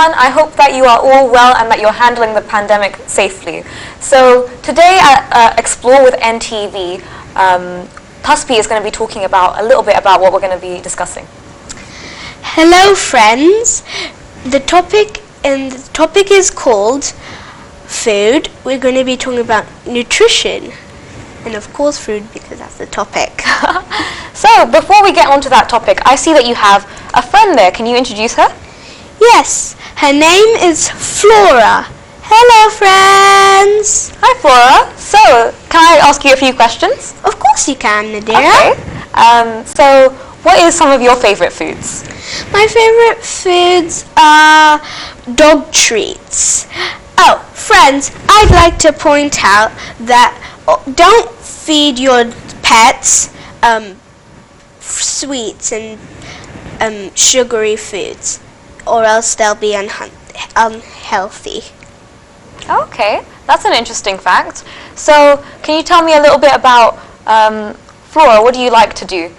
everyone. I hope that you are all well and that you're handling the pandemic safely. So today at Explore with NTV, Taspi is going to be talking about a little bit about what we're going to be discussing. Hello friends. The topic is called food. We're going to be talking about nutrition. And of course food, because that's the topic. So before we get onto that topic, I see that you have a friend there. Can you introduce her? Yes, her name is Flora. Hello friends. Hi Flora. So can I ask you a few questions? Of course you can, Nadira. Okay. So what is some of your favorite foods? My favorite foods are dog treats. Oh, friends, I'd like to point out that don't feed your pets sweets and sugary foods, or else they'll be unhealthy. Okay, that's an interesting fact. So can you tell me a little bit about Flora? What do you like to do?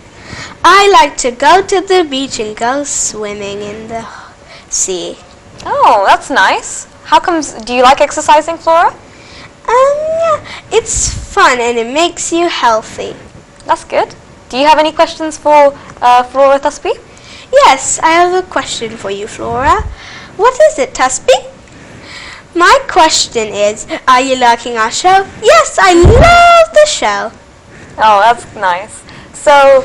I like to go to the beach and go swimming in the sea. Oh, that's nice. How comes, do you like exercising, Flora? Yeah, it's fun and it makes you healthy. That's good. Do you have any questions for Flora Taspi? Yes, I have a question for you, Flora. What is it, Taspi? My question is, are you liking our show? Yes, I love the show. Oh, that's nice. So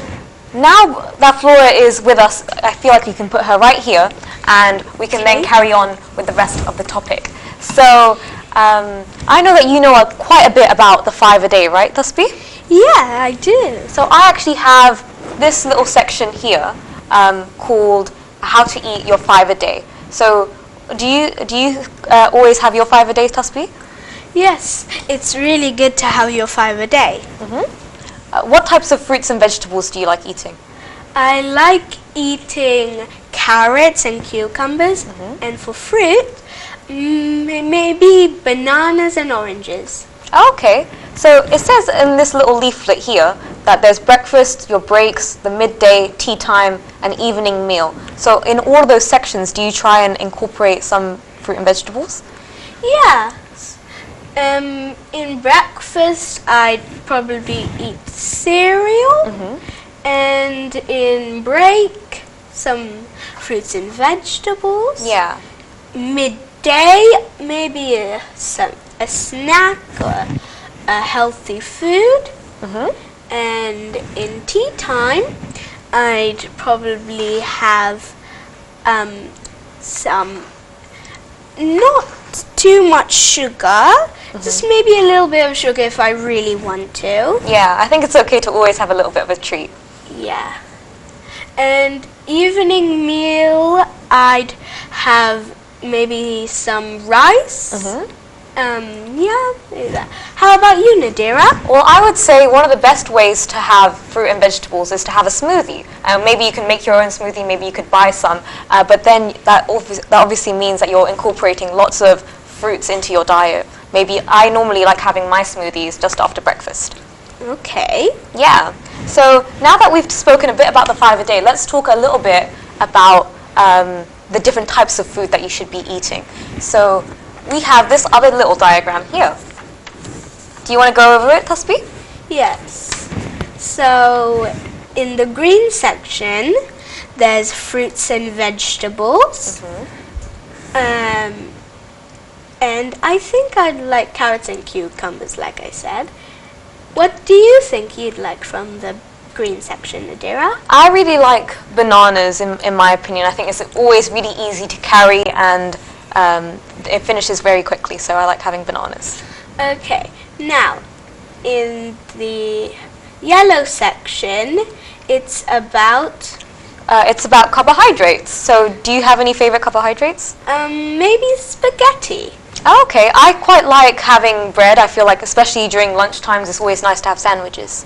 now that Flora is with us, I feel like we can put her right here and we can then carry on with the rest of the topic. So I know that you know quite a bit about the 5-a-day, right, Taspi? Yeah, I do. So I actually have this little section here called How to Eat Your 5-a-day. So do you always have your 5-a-day, Taspi? Yes, it's really good to have your 5-a-day. What types of fruits and vegetables do you like eating? I like eating carrots and cucumbers, and for fruit, maybe bananas and oranges. Okay, so it says in this little leaflet here that there's breakfast, your breaks, the midday, tea time, and evening meal. So in all of those sections, do you try and incorporate some fruit and vegetables? Yeah. In breakfast, I'd probably eat cereal, and in break, some fruits and vegetables. Yeah. Midday, maybe a snack or a healthy food. And in tea time, I'd probably have some, not too much sugar, just maybe a little bit of sugar if I really want to. Yeah, I think it's okay to always have a little bit of a treat. Yeah. And evening meal, I'd have maybe some rice. Yeah. How about you, Nadira? Well, I would say one of the best ways to have fruit and vegetables is to have a smoothie. Maybe you can make your own smoothie, maybe you could buy some, but then that obviously means that you're incorporating lots of fruits into your diet. Maybe I normally like having my smoothies just after breakfast. Okay. Yeah. So now that we've spoken a bit about the 5-a-day, let's talk a little bit about the different types of food that you should be eating. So we have this other little diagram here. Do you want to go over it, Taspi? Yes. So in the green section, there's fruits and vegetables. And I think I'd like carrots and cucumbers, like I said. What do you think you'd like from the green section, Nadira? I really like bananas, in my opinion. I think it's always really easy to carry and it finishes very quickly, so I like having bananas. Okay, now in the yellow section, it's about carbohydrates. So do you have any favorite carbohydrates? maybe spaghetti. Oh, okay, I quite like having bread. I feel like especially during lunch times, it's always nice to have sandwiches.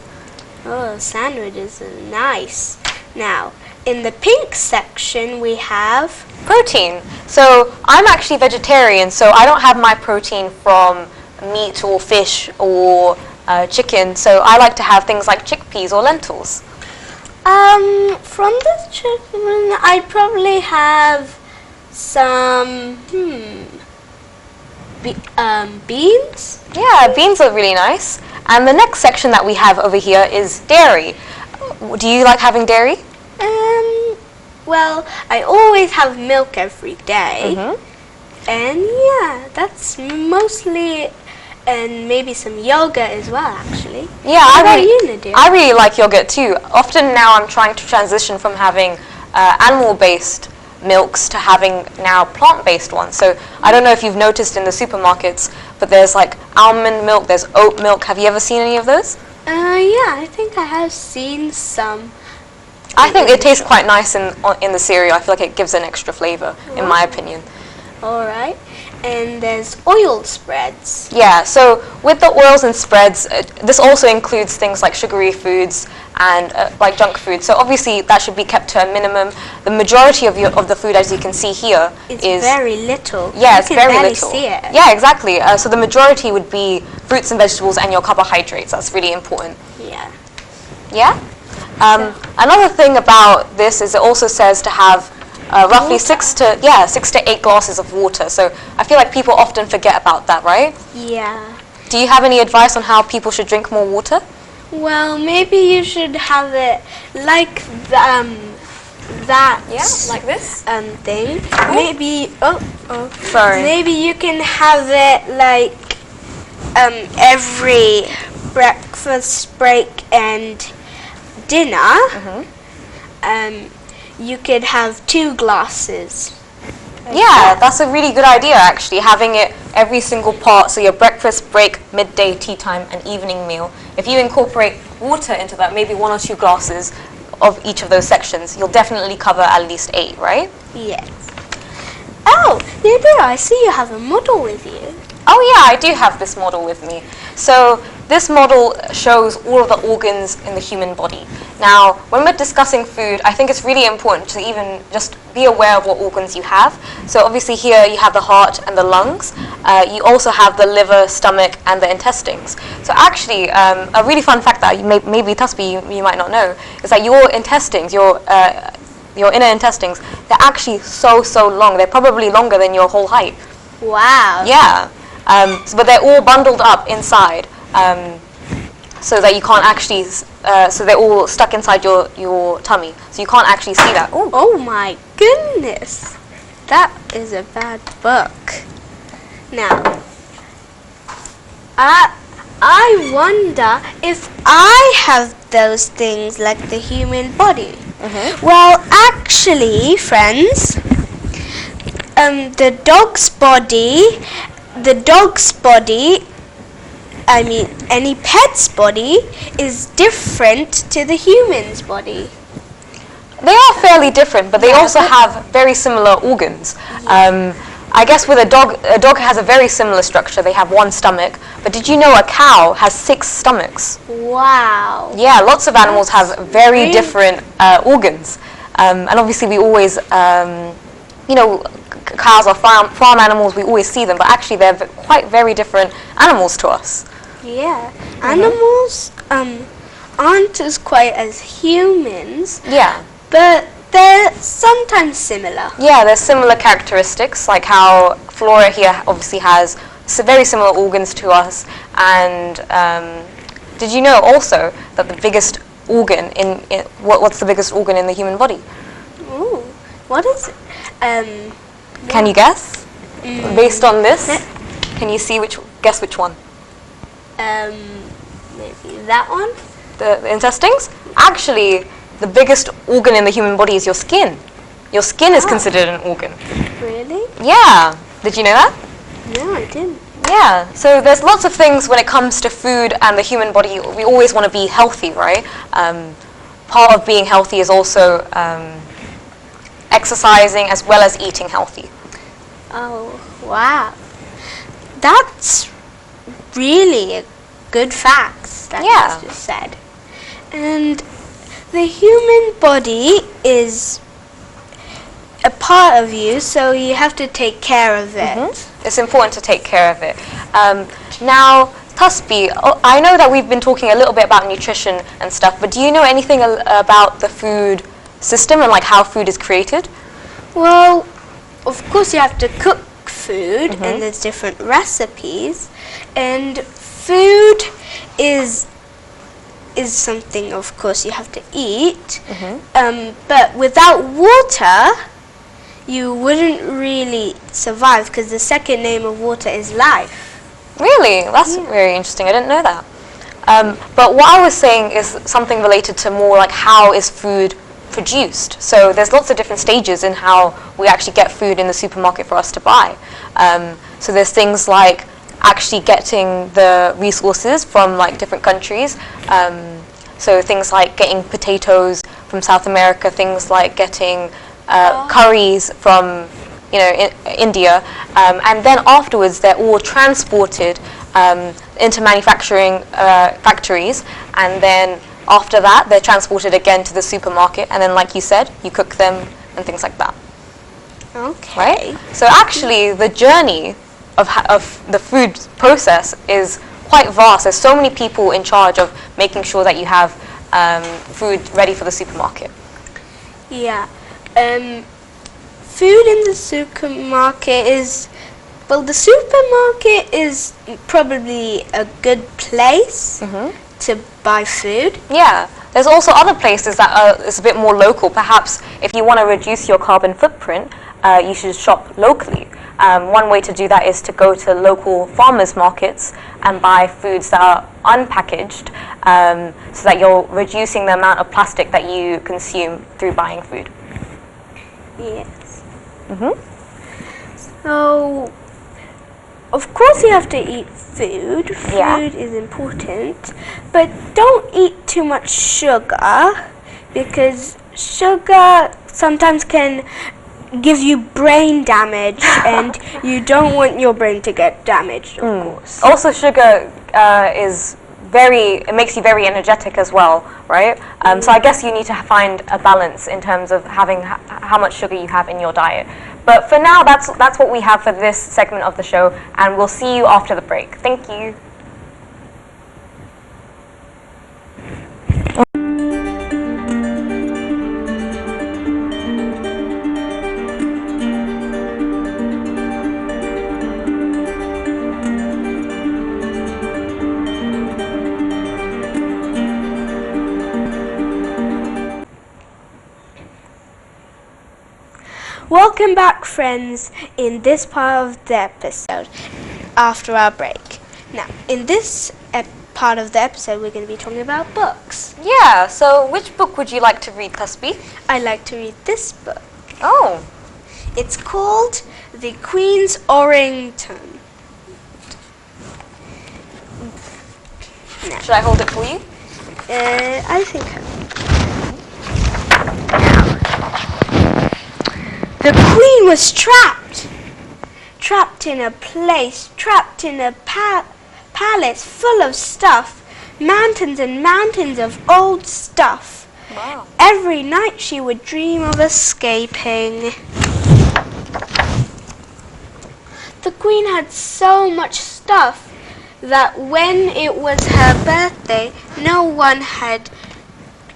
Oh, sandwiches are nice. Now, in the pink section, we have protein. So I'm actually vegetarian, so I don't have my protein from meat or fish or chicken. So I like to have things like chickpeas or lentils. From the chicken, I'd probably have some beans. Yeah, beans are really nice. And the next section that we have over here is dairy. Do you like having dairy? Well, I always have milk every day. And yeah, that's mostly, and maybe some yogurt as well, actually. Yeah, What about you, Nadia? I really like yogurt too. Often now I'm trying to transition from having animal-based milks to having now plant-based ones. So I don't know if you've noticed in the supermarkets, but there's like almond milk, there's oat milk. Have you ever seen any of those? Yeah, I think I have seen some. I think it tastes quite nice in the cereal. I feel like it gives an extra flavor, in my opinion. All right. And there's oil spreads. Yeah, so with the oils and spreads, this also includes things like sugary foods and like junk food. So obviously that should be kept to a minimum. The majority of the food, as you can see here, It's is very little. yeah, You it's can very barely little. see it. Yeah, exactly. So the majority would be fruits and vegetables and your carbohydrates. That's really important. Yeah. Yeah. Another thing about this is it also says to have roughly 6 to 8 glasses of water. So I feel like people often forget about that, right? Yeah. Do you have any advice on how people should drink more water? Well, maybe you should have it like that. like this. Thing. Maybe. Sorry. Maybe you can have it like every breakfast break and dinner. You could have 2 glasses. Yeah, that's a really good idea actually, having it every single part, so your breakfast, break, midday, tea time and evening meal. If you incorporate water into that, maybe 1 or 2 glasses of each of those sections, you'll definitely cover at least 8, right? Yes. Oh, Nadia, I see you have a model with you. Oh yeah, I do have this model with me. So this model shows all of the organs in the human body. Now, when we're discussing food, I think it's really important to even just be aware of what organs you have. So obviously here you have the heart and the lungs. You also have the liver, stomach, and the intestines. So actually, a really fun fact that maybe Tasbi you might not know is that your intestines, your inner intestines, they're actually so long. They're probably longer than your whole height. Wow. Yeah. But they're all bundled up inside, so that you can't actually. So they're all stuck inside your tummy, so you can't actually see that. Ooh. Oh my goodness, that is a bad book. Now, I wonder if I have those things like the human body. Well, actually, friends, the dog's body, I mean any pet's body, is different to the human's body. They are fairly different, but they also have very similar organs. I guess with a dog has a very similar structure. They have 1 stomach, but did you know a cow has 6 stomachs? Wow. Yeah, lots of animals have very different organs, and obviously we always, cows are farm animals. We always see them, but actually they're quite very different animals to us. Yeah, animals aren't as quite as humans. Yeah. But they're sometimes similar. Yeah, there's similar characteristics, like how Flora here obviously has very similar organs to us. And did you know also that the biggest organ what's the biggest organ in the human body? Ooh, what is it? Can you guess? Based on this, can you guess which one? Maybe that one? The intestines? Actually, the biggest organ in the human body is your skin. Your skin is considered an organ. Really? Yeah. Did you know that? No, I didn't. Yeah. So there's lots of things when it comes to food and the human body. We always want to be healthy, right? Part of being healthy is also exercising as well as eating healthy. Oh, wow. That's really a good fact that you just said. And the human body is a part of you, so you have to take care of it. It's important to take care of it. Now, Tasbi, I know that we've been talking a little bit about nutrition and stuff, but do you know anything about the food system and like how food is created? Well, of course you have to cook food, and there's different recipes, and food is something, of course, you have to eat, but without water you wouldn't really survive, because the second name of water is life. Really? That's very interesting. I didn't know that. But what I was saying is something related to more like how is food produced. So there's lots of different stages in how we actually get food in the supermarket for us to buy. So there's things like actually getting the resources from like different countries. So things like getting potatoes from South America, things like getting curries from India, and then afterwards they're all transported into manufacturing factories, and then after that they're transported again to the supermarket, and then like you said, you cook them and things like that. Okay. Right? So actually the journey of the food process is quite vast. There's so many people in charge of making sure that you have food ready for the supermarket. Yeah. Food in the supermarket is, well, the supermarket is probably a good place to buy food. Yeah, there's also other places that is a bit more local. Perhaps if you want to reduce your carbon footprint, you should shop locally. One way to do that is to go to local farmers markets and buy foods that are unpackaged, so that you're reducing the amount of plastic that you consume through buying food. Yes. So, of course you have to eat food. Food is important, but don't eat too much sugar, because sugar sometimes can give you brain damage, and you don't want your brain to get damaged, of course. Also, sugar it makes you very energetic as well, right? So I guess you need to find a balance in terms of having how much sugar you have in your diet. But for now, that's what we have for this segment of the show, and we'll see you after the break. Thank you. Welcome back, friends, in this part of the episode after our break. Now, in this part of the episode, we're going to be talking about books. Yeah, so which book would you like to read, Tasbih? I like to read this book. Oh. It's called The Queen's Orangutan. Should I hold it for you? I think the Queen was trapped in a place, trapped in a palace full of stuff, mountains and mountains of old stuff. Wow. Every night she would dream of escaping. The Queen had so much stuff that when it was her birthday, no one had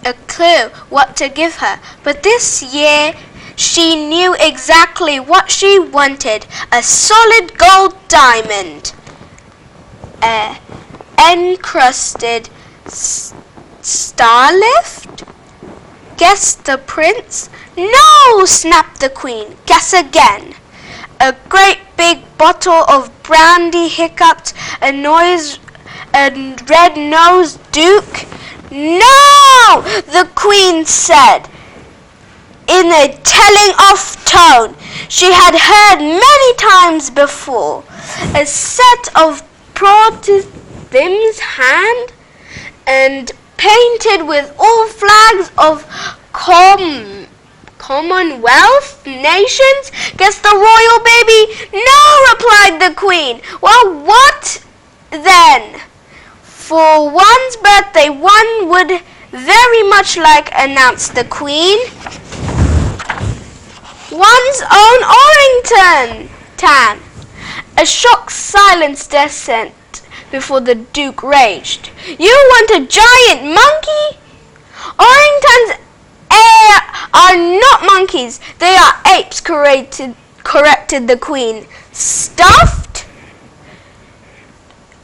a clue what to give her. But this year, she knew exactly what she wanted: a solid gold diamond, encrusted starlift. Guess the prince? No, snapped the Queen. Guess again. A great big bottle of brandy, hiccuped a red-nosed duke. No, the Queen said, in a telling-off tone she had heard many times before. A set of Protestants hand and painted with all flags of Commonwealth nations. Guess the royal baby? No, replied the Queen. Well, what then? For one's birthday, one would very much like, announced the Queen, one's own orangutan. A shocked silence descended before the Duke raged. You want a giant monkey? Orangutans are not monkeys. They are apes, corrected corrected the Queen. Stuffed?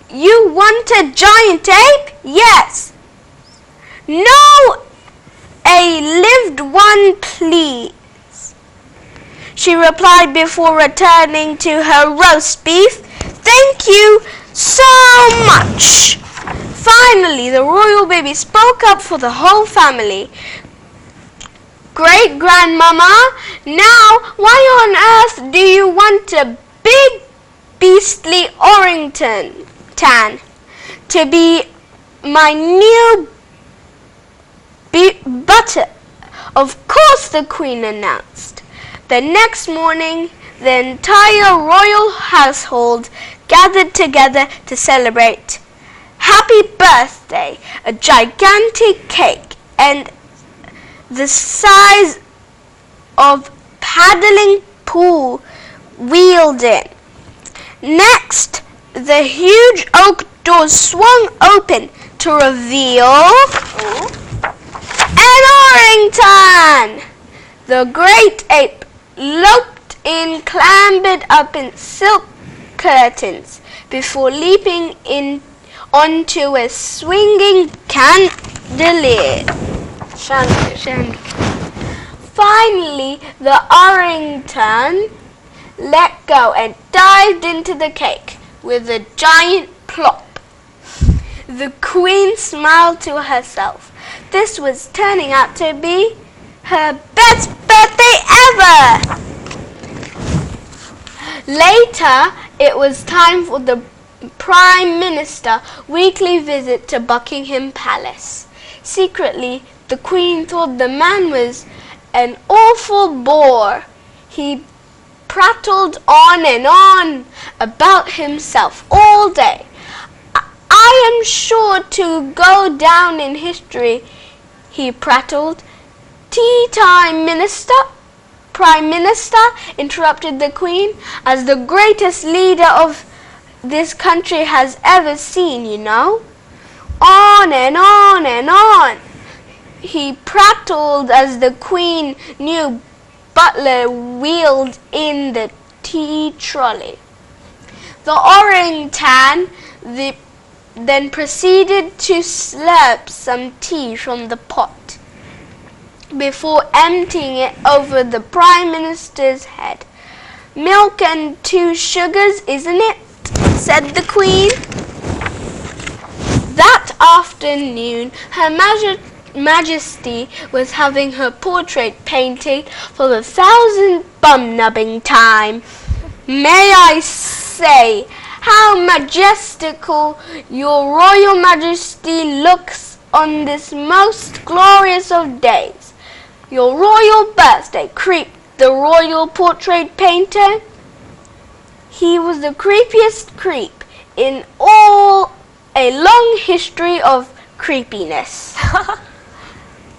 You want a giant ape? Yes. No, a lived one, please, she replied before returning to her roast beef. Thank you so much. Finally, the royal baby spoke up for the whole family. Great grandmama, now why on earth do you want a big beastly orangutan to be my new butter? Of course, the Queen announced. The next morning, the entire royal household gathered together to celebrate. Happy birthday! A gigantic cake and the size of paddling pool wheeled in. Next, the huge oak doors swung open to reveal an orangutan! The great ape loped in, clambered up in silk curtains before leaping in onto a swinging chandelier. Finally, the orangutan let go and dived into the cake with a giant plop. The Queen smiled to herself. This was turning out to be her best birthday ever. Later, it was time for the Prime Minister's weekly visit to Buckingham Palace. Secretly, the Queen thought the man was an awful bore. He prattled on and on about himself all day. I am sure to go down in history, he prattled. Tea time, Minister? Prime Minister, interrupted the Queen, as the greatest leader of this country has ever seen, you know. On and on and on, he prattled as the Queen new butler wheeled in the tea trolley. The orangutan then proceeded to slurp some tea from the pot before emptying it over the Prime Minister's head. Milk and 2 sugars, isn't it? Said the Queen. That afternoon, Her Majesty was having her portrait painted for the 1000th bum-nubbing time. May I say, how majestical your Royal Majesty looks on this most glorious of days. Your royal birthday, creeped the royal portrait painter. He was the creepiest creep in all a long history of creepiness.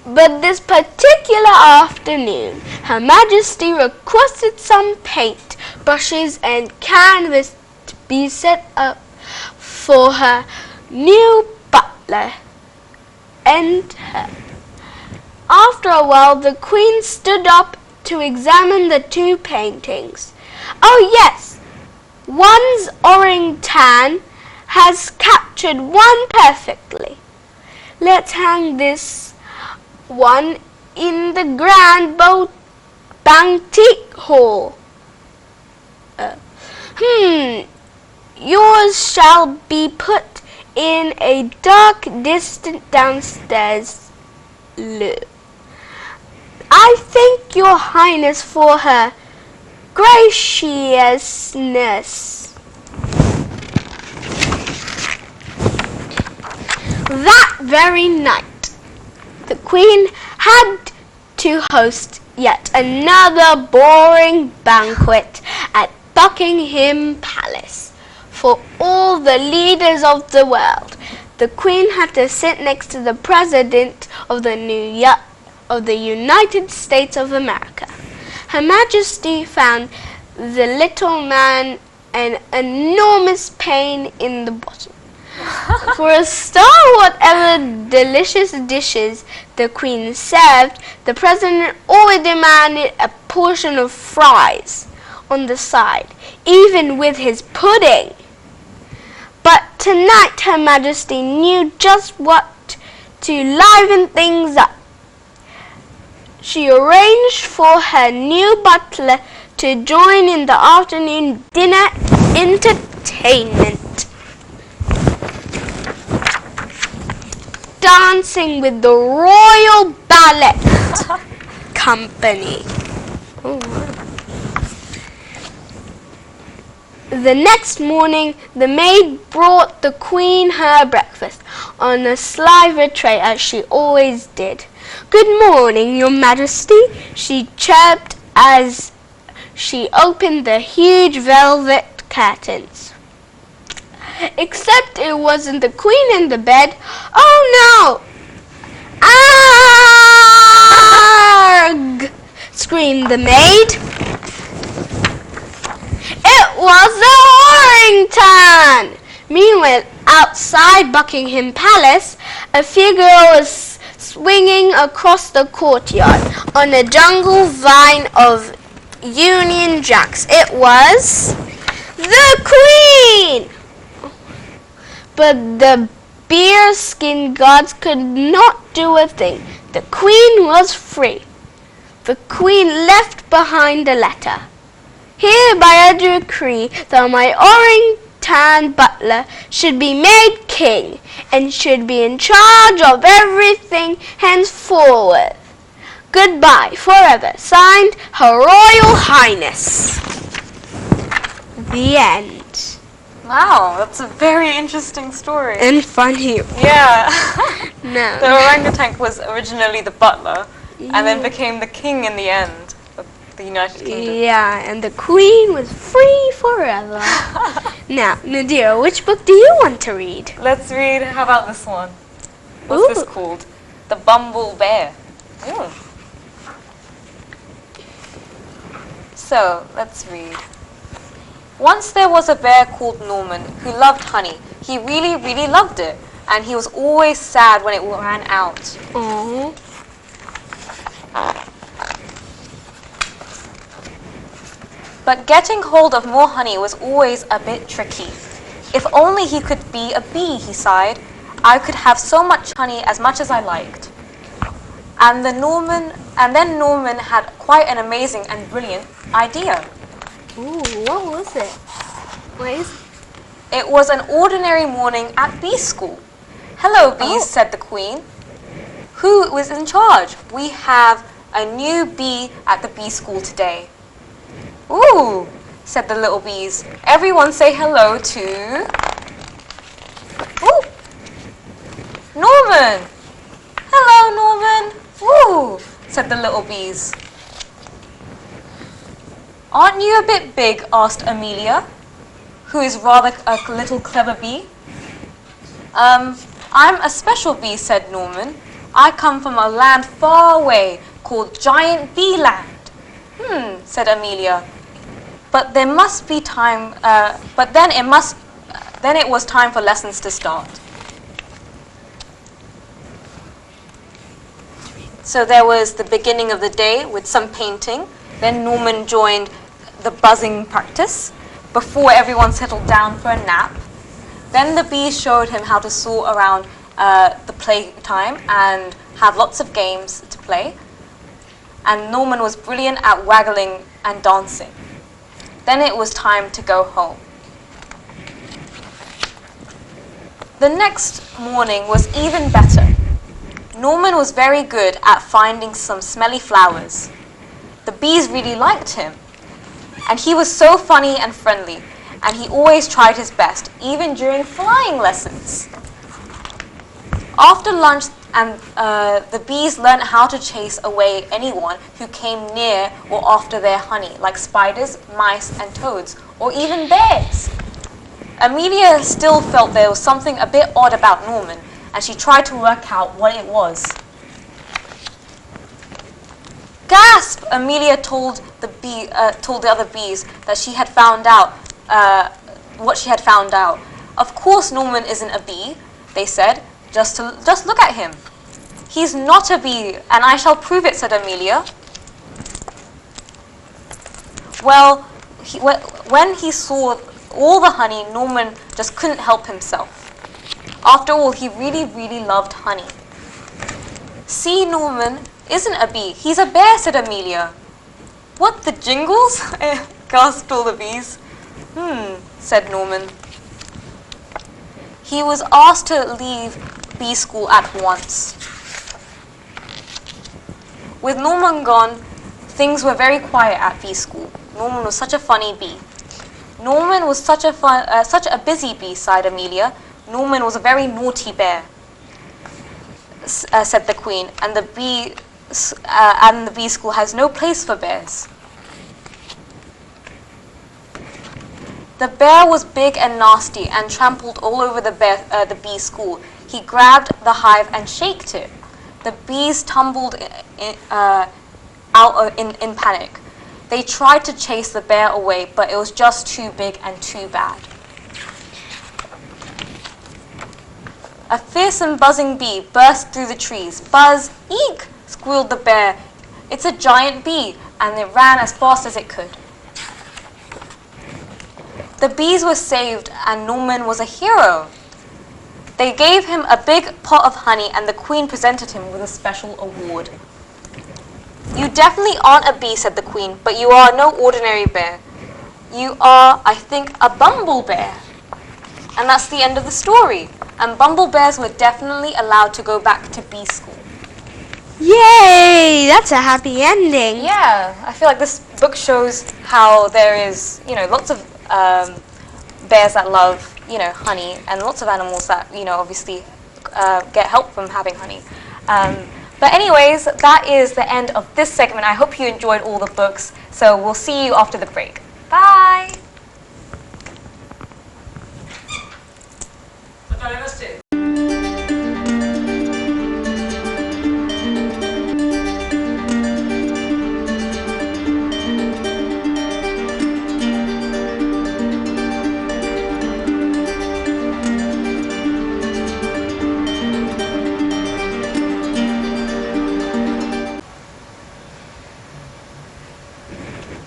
But this particular afternoon, Her Majesty requested some paint, brushes and canvas to be set up for her new butler and her. After a while, the Queen stood up to examine the 2 paintings. Oh yes, one's orangutan has captured one perfectly. Let's hang this one in the Grand Banquet Hall. Yours shall be put in a dark, distant downstairs loo. I thank your Highness for her graciousness. That very night, the Queen had to host yet another boring banquet at Buckingham Palace for all the leaders of the world. The Queen had to sit next to the President of the United States of America. Her Majesty found the little man an enormous pain in the bottom. For a start, whatever delicious dishes the Queen served, the President always demanded a portion of fries on the side, even with his pudding. But tonight Her Majesty knew just what to liven things up. She arranged for her new butler to join in the afternoon dinner entertainment, dancing with the Royal Ballet Company. Oh, wow. The next morning, the maid brought the Queen her breakfast on a silver tray, as she always did. "Good morning, Your Majesty," she chirped as she opened the huge velvet curtains. Except it wasn't the Queen in the bed. "Oh no! Arg!" screamed the maid. It was the Orrington! Meanwhile, outside Buckingham Palace, a figure was swinging across the courtyard on a jungle vine of Union Jacks. It was the Queen! But the bearskin guards could not do a thing. The Queen was free. The Queen left behind a letter. "Hereby I decree that my Orrington butler should be made king and should be in charge of everything henceforward. Goodbye forever. Signed, Her Royal Highness." The end. Wow, that's a very interesting story. And funny. Yeah. No. The orangutan was originally the butler and then became the king in the end of the United Kingdom. Yeah, and the Queen was free forever. Now, Nadira, which book do you want to read? Let's read, how about this one? What's this Ooh. called? The Bumble Bear. Ooh. So, let's read. Once there was a bear called Norman who loved honey. He really, really loved it. And he was always sad when it ran out. Oh. But getting hold of more honey was always a bit tricky. If only he could be a bee, he sighed. I could have so much honey as much as I liked. And then Norman had quite an amazing and brilliant idea. Ooh, what was it? What is it? It was an ordinary morning at bee school. "Hello, bees," Oh. said the Queen. "Who is in charge? We have a new bee at the bee school today." "Ooh," said the little bees. "Everyone say hello to..." Ooh, "Norman." "Hello, Norman." "Ooh," said the little bees. "Aren't you a bit big?" asked Amelia, who is rather a little clever bee. "I'm a special bee," said Norman. "I come from a land far away called Giant Bee Land." Said Amelia. But there must be time. Then it was time for lessons to start. So there was the beginning of the day with some painting. Then Norman joined the buzzing practice before everyone settled down for a nap. Then the bees showed him how to sort around the playtime and have lots of games to play. And Norman was brilliant at waggling and dancing. Then it was time to go home. The next morning was even better. Norman was very good at finding some smelly flowers. The bees really liked him. And he was so funny and friendly. And he always tried his best, even during flying lessons. After lunch, the bees learned how to chase away anyone who came near or after their honey, like spiders, mice, and toads, or even bears. Amelia still felt there was something a bit odd about Norman, and she tried to work out what it was. "Gasp!" Amelia told the other bees that she had found out what she had found out. "Of course Norman isn't a bee," they said. Just look at him. "He's not a bee, and I shall prove it," said Amelia. "Well, when he saw all the honey, Norman just couldn't help himself. After all, he really, really loved honey. "See, Norman isn't a bee, he's a bear," said Amelia. "What the jingles?" gasped all the bees. Said Norman. He was asked to leave bee school at once. With Norman gone, things were very quiet at bee school. Norman was such a funny bee. "Norman was such a busy bee," sighed Amelia. "Norman was a very naughty bear," said the Queen, and the bee school has no place for bears. The bear was big and nasty and trampled all over the bee school. He grabbed the hive and shaked it. The bees tumbled out in panic. They tried to chase the bear away, but it was just too big and too bad. A fearsome buzzing bee burst through the trees. "Buzz! Eek!" squealed the bear. "It's a giant bee," and it ran as fast as it could. The bees were saved, and Norman was a hero. They gave him a big pot of honey, and the Queen presented him with a special award. "You definitely aren't a bee," said the Queen, "but you are no ordinary bear. You are, I think, a bumble bear." And that's the end of the story. And bumble bears were definitely allowed to go back to bee school. Yay! That's a happy ending. Yeah, I feel like this book shows how there is, lots of bears that love, honey, and lots of animals that, obviously get help from having honey. But anyways, that is the end of this segment. I hope you enjoyed all the books. So we'll see you after the break. Bye!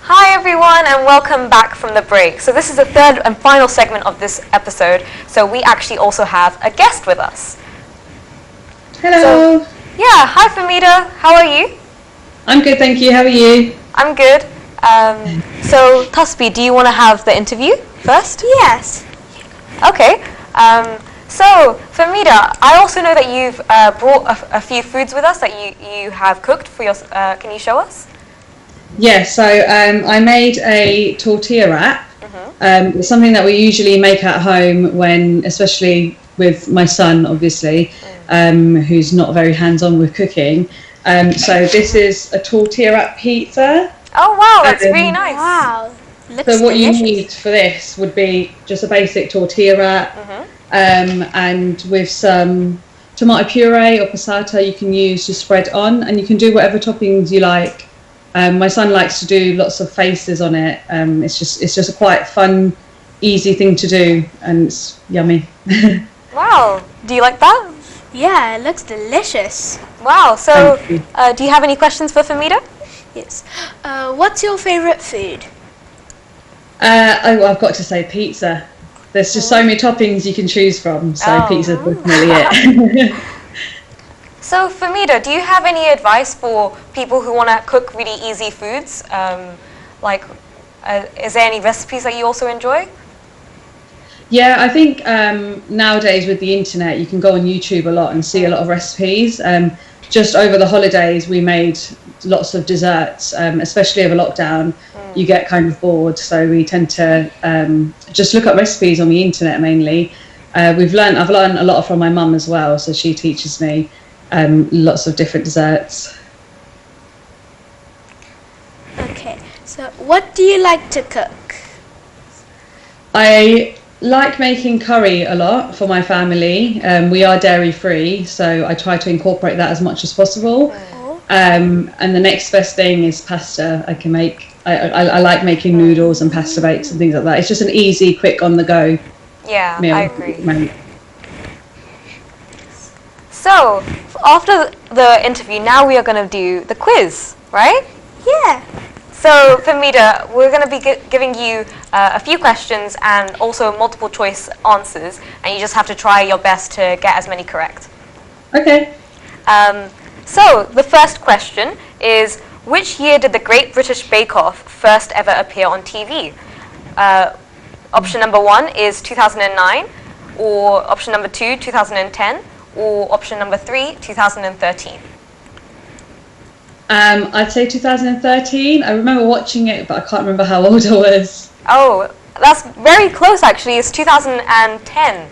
Hi everyone, and welcome back from the break. So this is the third and final segment of this episode. So we actually also have a guest with us. Hello. Yeah, hi Famida, how are you? I'm good, thank you. How are you? I'm good. So Tasbi, do you want to have the interview first? Yes. Okay. So Famida, I also know that you've brought a few foods with us that you have cooked for your. Can you show us? Yeah, so I made a tortilla wrap. It's something that we usually make at home especially with my son, obviously, who's not very hands-on with cooking. So this is a tortilla wrap pizza. Oh wow, that's really nice. Wow. Looks So what delicious. you need for this would be just a basic tortilla wrap, and with some tomato puree or passata you can use to spread on, and you can do whatever toppings you like. My son likes to do lots of faces on it. It's just a quite fun, easy thing to do, and it's yummy. Wow, do you like that? Yeah, it looks delicious. Wow, so Thank you. do you have any questions for Famida? Yes. What's your favorite food? I've got to say pizza. There's just so many toppings you can choose from, so Oh. pizza's definitely it. So Famida, do you have any advice for people who want to cook really easy foods? Is there any recipes that you also enjoy? Yeah, I think nowadays with the internet you can go on YouTube a lot and see a lot of recipes. Just over the holidays we made lots of desserts, especially over lockdown. You get kind of bored, so we tend to just look up recipes on the internet mainly. I've learned a lot from my mum as well, so she teaches me lots of different desserts. Okay. So what do you like to cook? I like making curry a lot for my family. We are dairy free, so I try to incorporate that as much as possible. And the next best thing is pasta. I can make. I like making noodles and pasta bakes and things like that. It's just an easy, quick, on the go Yeah, meal. I agree. Right. So after the interview, now we are going to do the quiz, right? Yeah. So, Famida, we're going to be giving you a few questions and also multiple choice answers, and you just have to try your best to get as many correct. Okay. So, the first question is, which year did the Great British Bake Off first ever appear on TV? Option number 1 is 2009, or option number 2, 2010, or option number 3, 2013. I'd say 2013. I remember watching it, but I can't remember how old I was. Oh, that's very close actually. It's 2010.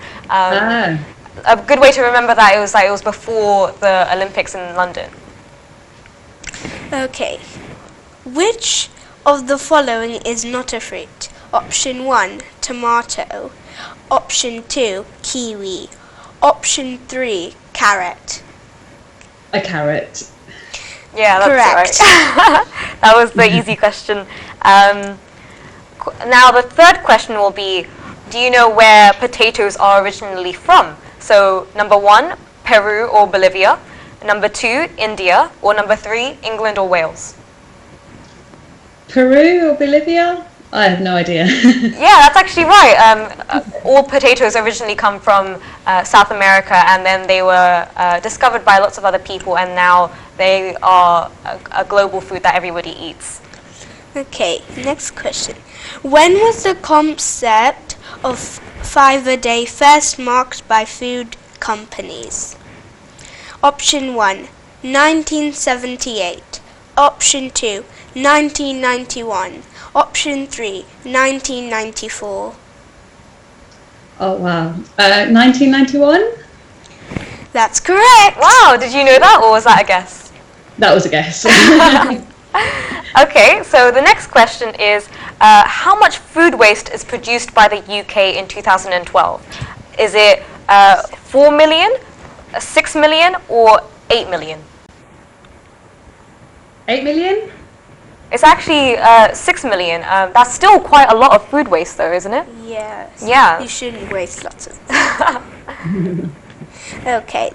A good way to remember that it was before the Olympics in London. Okay. Which of the following is not a fruit? Option 1, tomato. Option 2, kiwi. Option 3, carrot. A carrot. Yeah, that's Correct. right. That was the easy question. Now the third question will be, do you know where potatoes are originally from? So number 1, Peru or Bolivia. Number 2, India. Or number 3, England or Wales. Peru or Bolivia? I have no idea. Yeah, that's actually right. All potatoes originally come from South America, and then they were discovered by lots of other people, and now they are a global food that everybody eats. Okay, next question. When was the concept of 5 a day first marked by food companies? Option 1, 1978. Option 2, 1991. Option 3, 1994. Oh, wow. 1991? That's correct. Wow, did you know that, or was that a guess? That was a guess. Okay, so the next question is, how much food waste is produced by the UK in 2012? Is it 4 million, 6 million, or 8 million? 8 million? It's actually 6 million. That's still quite a lot of food waste, though, isn't it? Yes. Yeah. You shouldn't waste lots of Okay.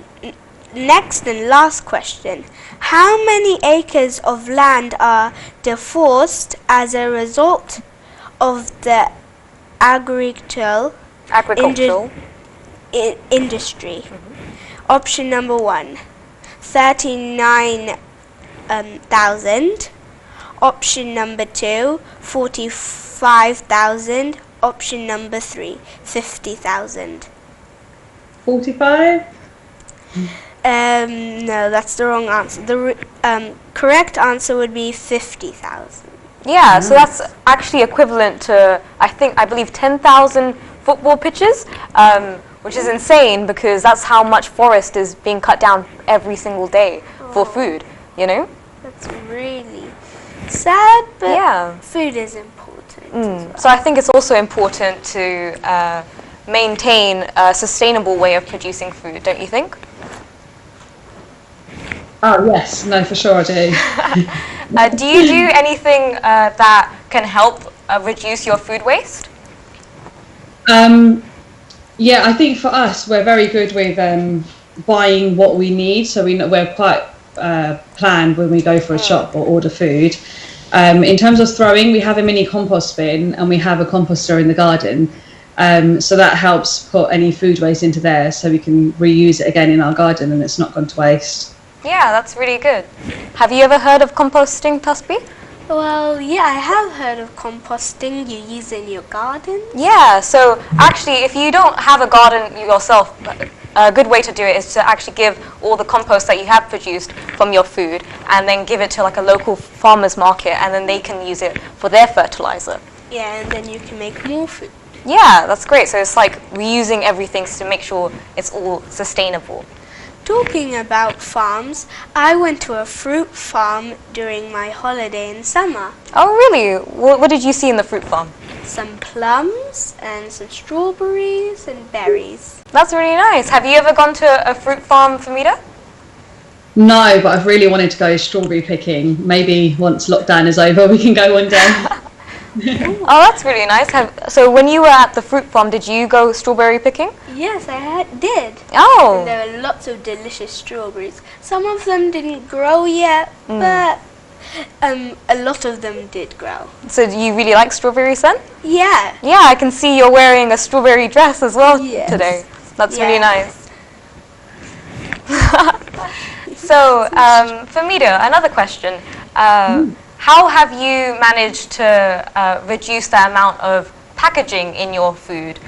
Next and last question. How many acres of land are deforested as a result of the agricultural Agricultural. industry? Option number 1, 39,000. Option number 2, 45,000. Option number 3, 50,000. 45? No, that's the wrong answer. The correct answer would be 50,000. Yeah, so that's actually equivalent to, I believe 10,000 football pitches, which is insane because that's how much forest is being cut down every single day for food, you know? That's really sad, but Yeah. food is important. as well. So I think it's also important to maintain a sustainable way of producing food, don't you think? Oh, yes. No, for sure I do. Do you do anything that can help reduce your food waste? Yeah, I think for us, we're very good with buying what we need. So we're quite planned when we go for a shop or order food. In terms of throwing, we have a mini compost bin and we have a composter in the garden. So that helps put any food waste into there so we can reuse it again in our garden and it's not gone to waste. Yeah, that's really good. Have you ever heard of composting, Tasbi? Well, yeah, I have heard of composting you use in your garden. Yeah, so actually if you don't have a garden yourself, a good way to do it is to actually give all the compost that you have produced from your food and then give it to like a local farmer's market and then they can use it for their fertilizer. Yeah, and then you can make more food. Yeah, that's great. So it's like reusing everything to make sure it's all sustainable. Talking about farms, I went to a fruit farm during my holiday in summer. Oh, really? What did you see in the fruit farm? Some plums and some strawberries and berries. That's really nice. Have you ever gone to a fruit farm, Famida? No, but I've really wanted to go strawberry picking. Maybe once lockdown is over, we can go one day. Oh, that's really nice. So when you were at the fruit farm, did you go strawberry picking? Yes, I did. Oh. And there were lots of delicious strawberries. Some of them didn't grow yet, but A lot of them did grow. So do you really like strawberries then? Yeah. Yeah, I can see you're wearing a strawberry dress as well Yes. today. That's Yeah. really nice. So, Famida, another question. How have you managed to reduce the amount of packaging in your food,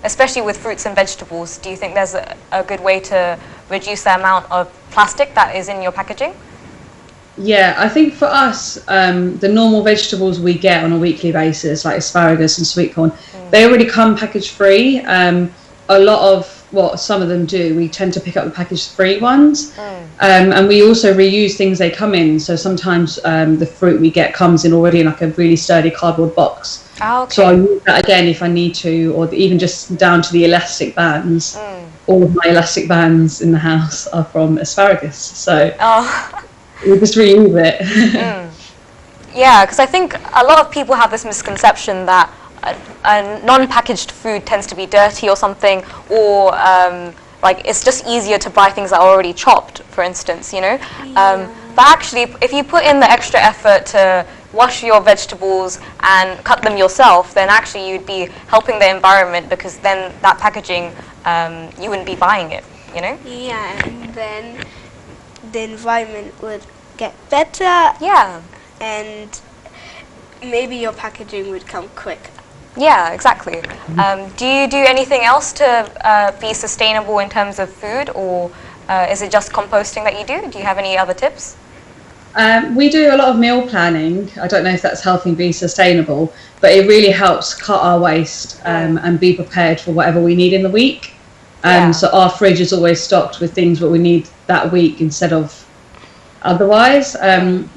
especially with fruits and vegetables? Do you think there's a good way to reduce the amount of plastic that is in your packaging? Yeah, I think for us, the normal vegetables we get on a weekly basis, like asparagus and sweet corn, they already come package free. A lot of what some of them do, we tend to pick up the package free ones, and we also reuse things they come in. So sometimes the fruit we get comes in already in like a really sturdy cardboard box. Oh, okay. So I use that again if I need to, or even just down to the elastic bands. All of my elastic bands in the house are from asparagus, so we just reuse it. Yeah, because I think a lot of people have this misconception that non-packaged food tends to be dirty or something, or like it's just easier to buy things that are already chopped, for instance, you know. But actually, if you put in the extra effort to wash your vegetables and cut them yourself, then actually you'd be helping the environment, because then that packaging, you wouldn't be buying it, you know. Yeah, and then the environment would get better, Yeah. and maybe your packaging would come quick. Yeah, exactly. Do you do anything else to be sustainable in terms of food, or is it just composting that you do? Do you have any other tips? We do a lot of meal planning. I don't know if that's helping be sustainable, but it really helps cut our waste and be prepared for whatever we need in the week. Yeah. So our fridge is always stocked with things that we need that week instead of otherwise.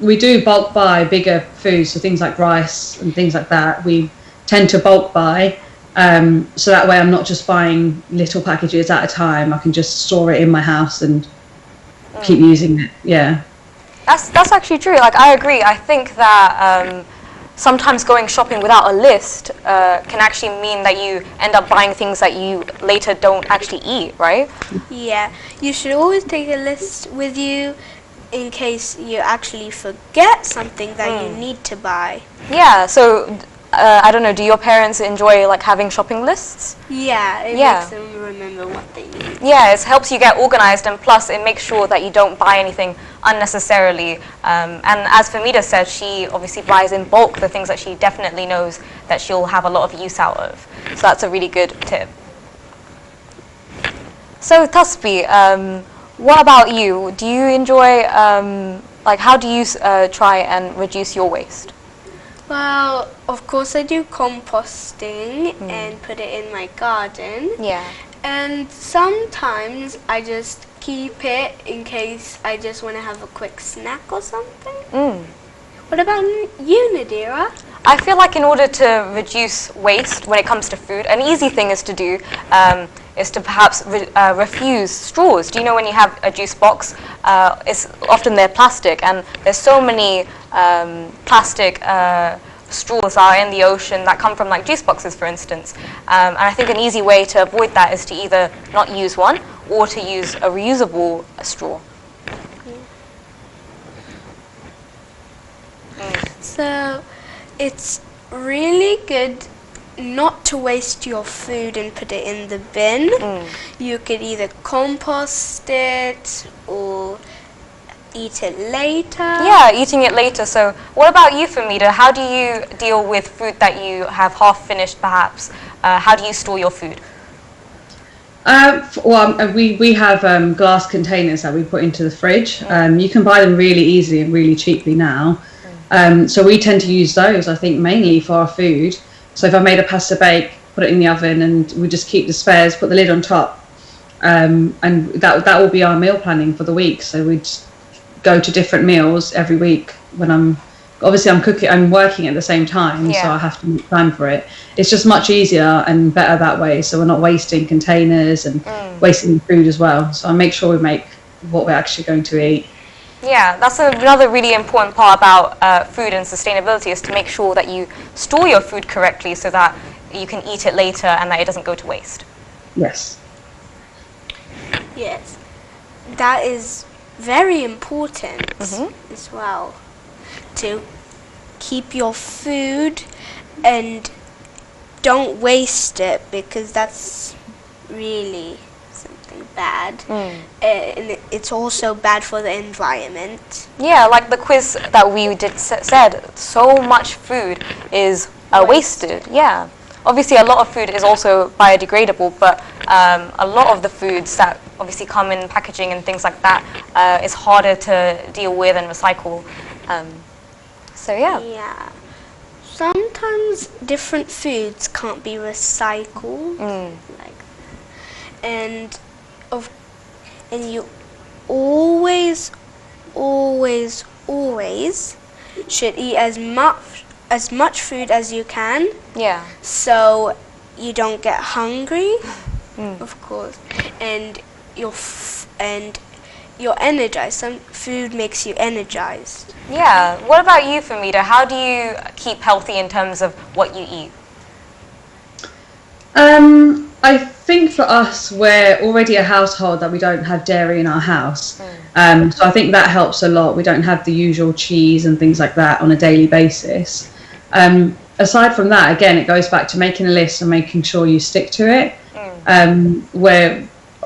We do bulk buy bigger foods, so things like rice and things like that. We tend to bulk buy, so that way I'm not just buying little packages at a time. I can just store it in my house and keep using it. Yeah. That's actually true. Like, I agree. I think that sometimes going shopping without a list can actually mean that you end up buying things that you later don't actually eat, right? Yeah, you should always take a list with you in case you actually forget something that you need to buy. Yeah. So I don't know. Do your parents enjoy like having shopping lists? Yeah, it Yeah. makes them remember what they need. Yeah, it helps you get organized, and plus it makes sure that you don't buy anything unnecessarily. And as Famida said, she obviously buys in bulk the things that she definitely knows that she'll have a lot of use out of. So that's a really good tip. So Tasbi, what about you? Do you enjoy, like, how do you try and reduce your waste? Well, of course I do composting and put it in my garden. Yeah. And sometimes I just keep it in case I just want to have a quick snack or something. What about you, Nadira? I feel like in order to reduce waste when it comes to food, an easy thing is to do is to perhaps refuse straws. Do you know when you have a juice box, it's often they're plastic, and there's so many plastic straws are in the ocean that come from like juice boxes, for instance. And I think an easy way to avoid that is to either not use one or to use a reusable straw. So it's really good not to waste your food and put it in the bin. You could either compost it or eat it later. Yeah, eating it later. So what about you, Famida? How do you deal with food that you have half finished, perhaps? How do you store your food? We have glass containers that we put into the fridge. You can buy them really easily and really cheaply now. So we tend to use those, I think, mainly for our food. So if I made a pasta bake, put it in the oven, and we just keep the spares, put the lid on top, and that will be our meal planning for the week. So we'd go to different meals every week when I'm cooking, I'm working at the same time, so I have to make time for it. It's just much easier and better that way, so we're not wasting containers and wasting food as well. So I make sure we make what we're actually going to eat. Yeah, that's another really important part about food and sustainability, is to make sure that you store your food correctly so that you can eat it later and that it doesn't go to waste. Yes. Yes, that is very important as well. to keep your food and don't waste it, because that's really something bad. And it's also bad for the environment. Yeah, like the quiz that we said, so much food is wasted. Yeah. Obviously, a lot of food is also biodegradable, but a lot of the foods that obviously come in packaging and things like that is harder to deal with and recycle. So yeah. Yeah. Sometimes different foods can't be recycled, and you always should eat as much food as you can. Yeah. So you don't get hungry, of course, and you're energized. Some food makes you energized. Yeah. What about you, Famida? How do you keep healthy in terms of what you eat? I think for us, we're already a household that we don't have dairy in our house. So I think that helps a lot. We don't have the usual cheese and things like that on a daily basis. Aside from that, again, it goes back to making a list and making sure you stick to it.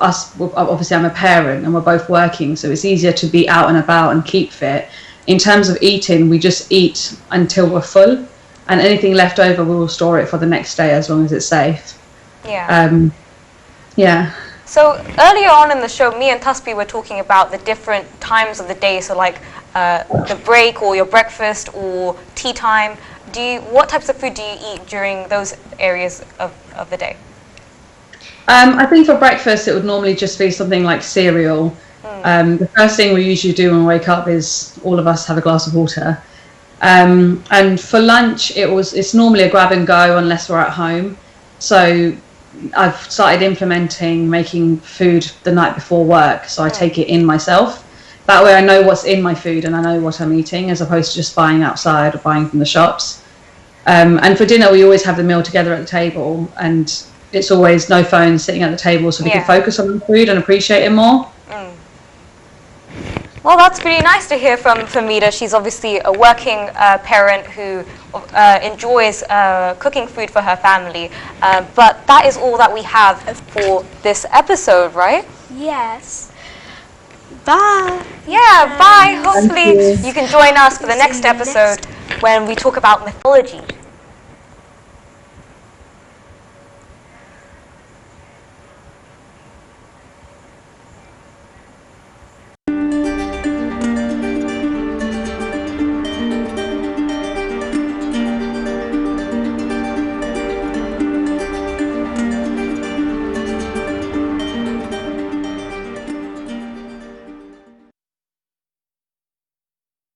Obviously I'm a parent and we're both working, so it's easier to be out and about and keep fit. In terms of eating, we just eat until we're full, and anything left over we will store it for the next day as long as it's safe. Yeah. So earlier on in the show, me and Taspi were talking about the different times of the day. So like the break or your breakfast or tea time. What types of food do you eat during those areas of the day? I think for breakfast it would normally just be something like cereal. The first thing we usually do when we wake up is all of us have a glass of water. And for lunch it's normally a grab and go unless we're at home. So I've started implementing making food the night before work, so I take it in myself. That way I know what's in my food and I know what I'm eating, as opposed to just buying outside or buying from the shops. And for dinner we always have the meal together at the table, and it's always no phones, sitting at the table, so we can focus on the food and appreciate it more. Well, that's really nice to hear from Famida. She's obviously a working parent who enjoys cooking food for her family. But that is all that we have for this episode, right? Yes. Bye. Yeah, bye. Hopefully you can join us for the next episode when we talk about mythology.